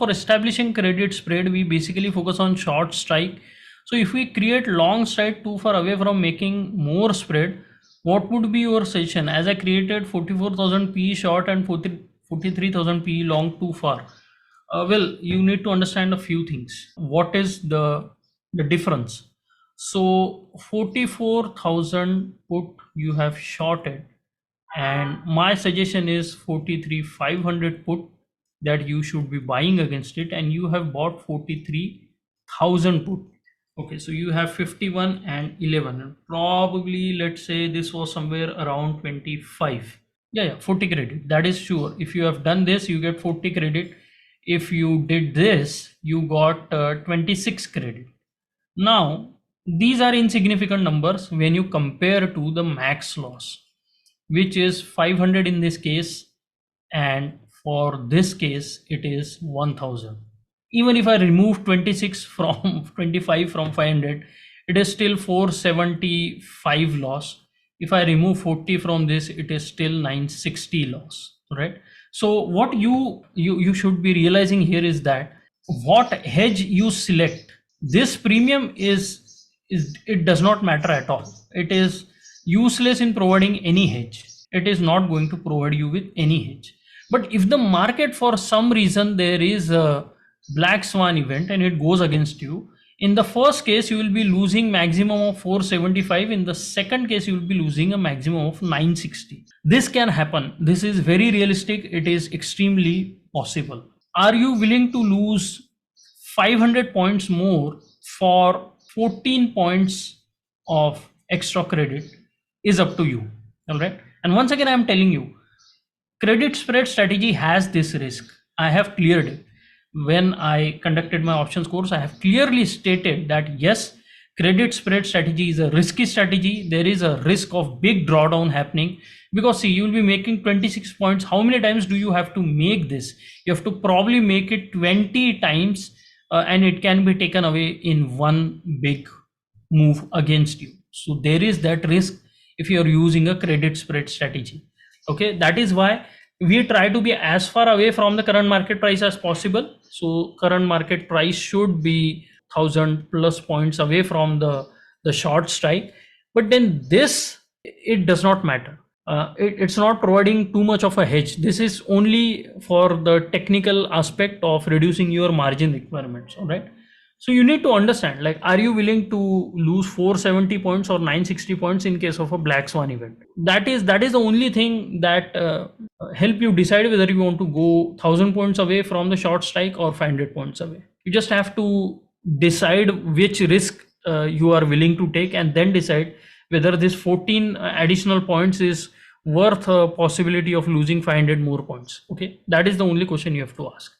For establishing credit spread, we basically focus on short strike. So if we create long strike too far away from making more spread, what would be your suggestion? As I created 44,000 PE short and 43,000 PE long too far. Well, you need to understand a few things. What is the difference? So 44,000 put you have shorted, and my suggestion is 43,500 put that you should be buying against it, and you have bought 43,000 put. Okay, so you have 51 and 11, and probably let's say this was somewhere around 25. Yeah, 40 credit, that is sure. If you have done this, you get 40 credit. If you did this, you got 26 credit. Now these are insignificant numbers when you compare to the max loss, which is 500 in this case, and for this case it is 1000. Even if I remove 26 from 25 from 500, it is still 475 loss. If I remove 40 from this, it is still 960 loss, right? So what you should be realizing here is that what hedge you select, this premium is it does not matter at all. It is useless in providing any hedge. It is not going to provide you with any hedge. But if the market for some reason there is a black swan event and it goes against you, in the first case you will be losing maximum of 475. In the second case you will be losing a maximum of 960. This can happen. This is very realistic. It is extremely possible. Are you willing to lose 500 points more for 14 points of extra credit? Is up to you. All right. And once again, I'm telling you, credit spread strategy has this risk. I have cleared it. When I conducted my options course, I have clearly stated that yes, credit spread strategy is a risky strategy. There is a risk of big drawdown happening, because see, you will be making 26 points. How many times do you have to make this? You have to probably make it 20 times, and it can be taken away in one big move against you. So there is that risk if you are using a credit spread strategy. Okay, that is why we try to be as far away from the current market price as possible. So current market price should be 1000 plus points away from the short strike. But then this, it does not matter. It's not providing too much of a hedge. This is only for the technical aspect of reducing your margin requirements. All right. So you need to understand, like, are you willing to lose 470 points or 960 points in case of a black swan event? That is the only thing that help you decide whether you want to go 1000 points away from the short strike or 500 points away. You just have to decide which risk you are willing to take, and then decide whether this 14 additional points is worth a possibility of losing 500 more points. Okay, that is the only question you have to ask.